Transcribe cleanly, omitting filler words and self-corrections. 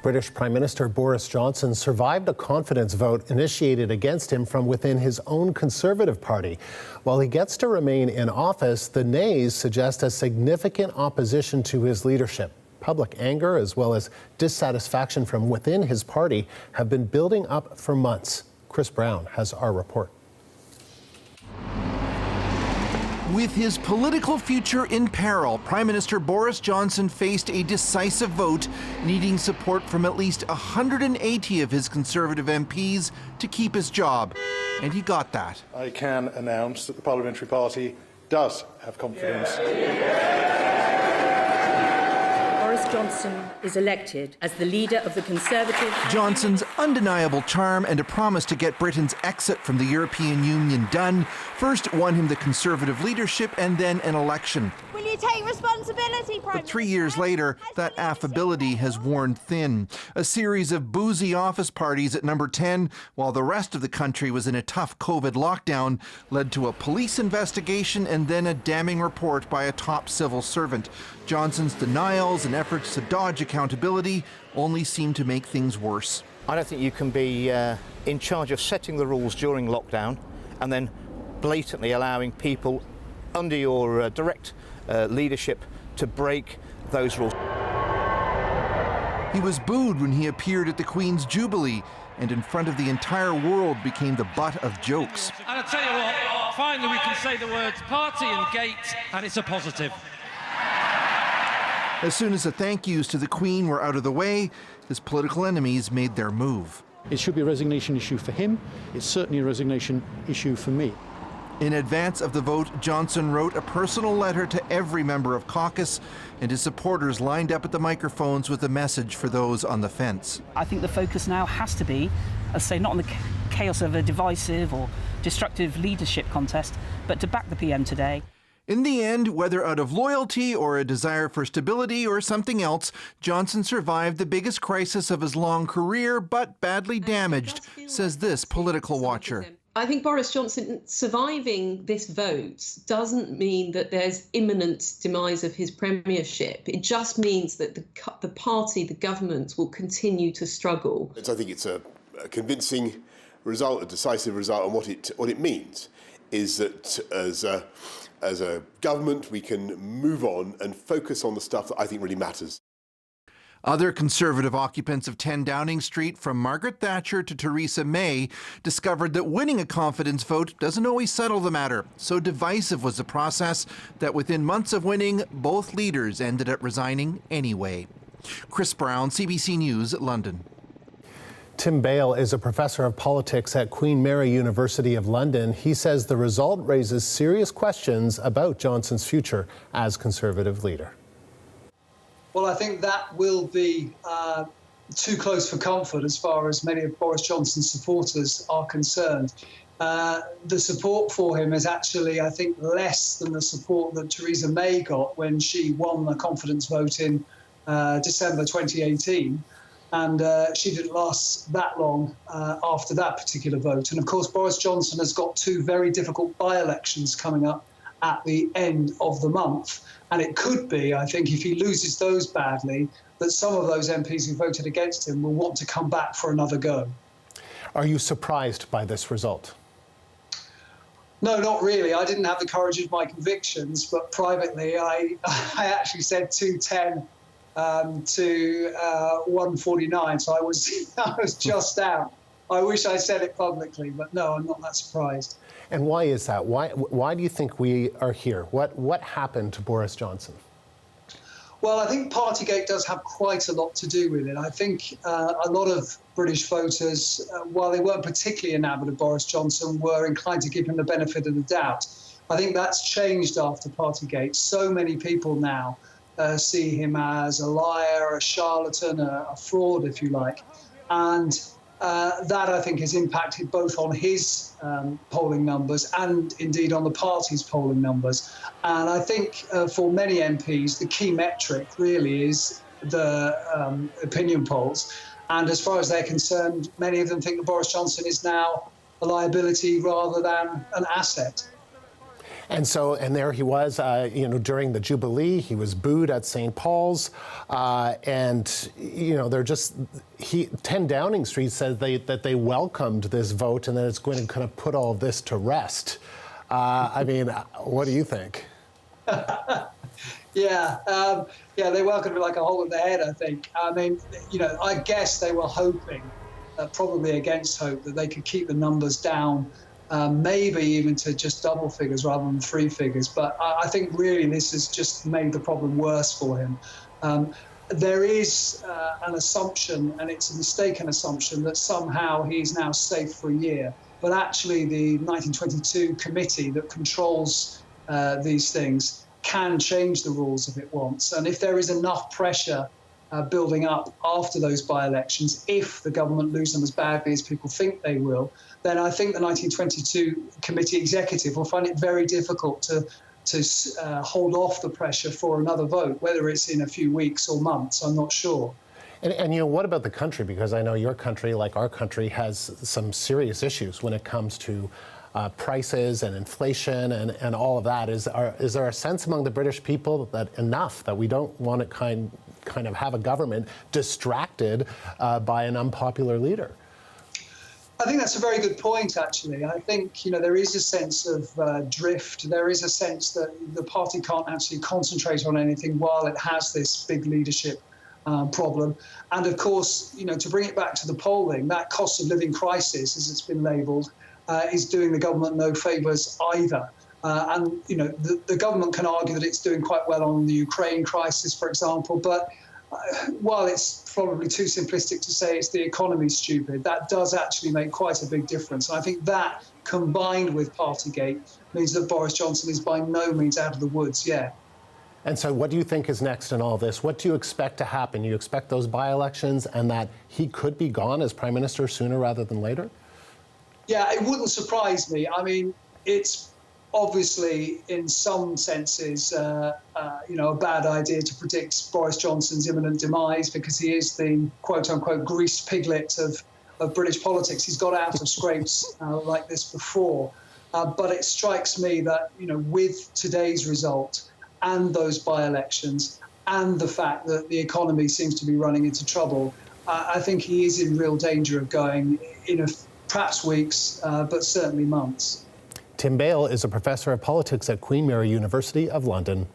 British Prime Minister Boris Johnson survived a confidence vote initiated against him from within his own Conservative Party. While he gets to remain in office, the nays suggest a significant opposition to his leadership. Public anger as well as dissatisfaction from within his party have been building up for months. Chris Brown has our report. With his political future in peril, Prime Minister Boris Johnson faced a decisive vote, needing support from at least 180 of his Conservative MPs to keep his job. And he got that. I can announce that the Parliamentary Party does have confidence. Boris Johnson is elected as the leader of the Conservative... Johnson's undeniable charm and a promise to get Britain's exit from the European Union done first won him the Conservative leadership and then an election. Will you take responsibility, Prime Minister? But 3 years later, that affability has worn thin. A series of boozy office parties at number 10, while the rest of the country was in a tough COVID lockdown, led to a police investigation and then a damning report by a top civil servant. Johnson's denials and efforts to dodge accountability only seem to make things worse. I don't think you can be in charge of setting the rules during lockdown and then blatantly allowing people under your direct leadership to break those rules. He was booed when he appeared at the Queen's Jubilee and in front of the entire world became the butt of jokes. And I tell you what, finally we can say the words party and gate, and it's a positive. As soon as the thank yous to the Queen were out of the way, his political enemies made their move. It should be a resignation issue for him. It's certainly a resignation issue for me. In advance of the vote, Johnson wrote a personal letter to every member of caucus, and his supporters lined up at the microphones with a message for those on the fence. I think the focus now has to be, as I say, not on the chaos of a divisive or destructive leadership contest, but to back the PM today. In the end, whether out of loyalty or a desire for stability or something else, Johnson survived the biggest crisis of his long career, but badly damaged, says this political watcher. I think Boris Johnson surviving this vote doesn't mean that there's imminent demise of his premiership. It just means that the party, the government, will continue to struggle. I think it's a convincing result, a decisive result, and what it means is that as a government we can move on and focus on the stuff that I think really matters. Other Conservative occupants of 10 Downing Street, from Margaret Thatcher to Theresa May, discovered that winning a confidence vote doesn't always settle the matter. So divisive was the process that within months of winning, both leaders ended up resigning anyway. Chris Brown, CBC News, London. Tim Bale is a professor of politics at Queen Mary University of London. He says the result raises serious questions about Johnson's future as Conservative leader. Well, I think that will be too close for comfort as far as many of Boris Johnson's supporters are concerned. The support for him is actually, I think, less than the support that Theresa May got when she won the confidence vote in December 2018. And she didn't last that long after that particular vote. And of course, Boris Johnson has got two very difficult by-elections coming up at the end of the month. And it could be, I think, if he loses those badly, that some of those MPs who voted against him will want to come back for another go. Are you surprised by this result? No, not really. I didn't have the courage of my convictions, but privately I actually said 210 to 149, so I was just out. I wish I said it publicly, but no, I'm not that surprised. And why is that? Why do you think we are here? What happened to Boris Johnson? Well, I think Partygate does have quite a lot to do with it. I think a lot of British voters, while they weren't particularly enamoured of Boris Johnson, were inclined to give him the benefit of the doubt. I think that's changed after Partygate. So many people now see him as a liar, a charlatan, a fraud, if you like. And that, I think, has impacted both on his polling numbers and indeed on the party's polling numbers. And I think for many MPs, the key metric really is the opinion polls. And as far as they're concerned, many of them think that Boris Johnson is now a liability rather than an asset. And there he was, during the Jubilee, he was booed at St. Paul's, they're just, 10 Downing Street said that they welcomed this vote and that it's going to kind of put all of this to rest. What do you think? Yeah, they welcomed it like a hole in the head, I think. I guess they were hoping, probably against hope, that they could keep the numbers down, maybe even to just double figures rather than 3 figures. But I think really this has just made the problem worse for him. There is an assumption, and it's a mistaken assumption, that somehow he's now safe for a year. But actually the 1922 committee that controls these things can change the rules if it wants. And if there is enough pressure building up after those by-elections, if the government lose them as badly as people think they will, then I think the 1922 committee executive will find it very difficult to hold off the pressure for another vote, whether it's in a few weeks or months, I'm not sure. And what about the country? Because I know your country, like our country, has some serious issues when it comes to prices and inflation and all of that. Is there a sense among the British people that we don't want to kind of have a government distracted by an unpopular leader? I think that's a very good point, actually. I think, there is a sense of drift. There is a sense that the party can't actually concentrate on anything while it has this big leadership problem. And of course, to bring it back to the polling, that cost of living crisis, as it's been labelled, is doing the government no favours either. The government can argue that it's doing quite well on the Ukraine crisis, for example, but while it's probably too simplistic to say it's the economy's stupid, that does actually make quite a big difference. And I think that, combined with Partygate, means that Boris Johnson is by no means out of the woods yet. And so what do you think is next in all this? What do you expect to happen? You expect those by-elections and that he could be gone as Prime Minister sooner rather than later? Yeah, it wouldn't surprise me. It's obviously, in some senses, a bad idea to predict Boris Johnson's imminent demise because he is the quote-unquote greased piglet of British politics. He's got out of scrapes like this before. But it strikes me that, with today's result and those by-elections and the fact that the economy seems to be running into trouble, I think he is in real danger of going in perhaps weeks, but certainly months. Tim Bale is a professor of politics at Queen Mary University of London.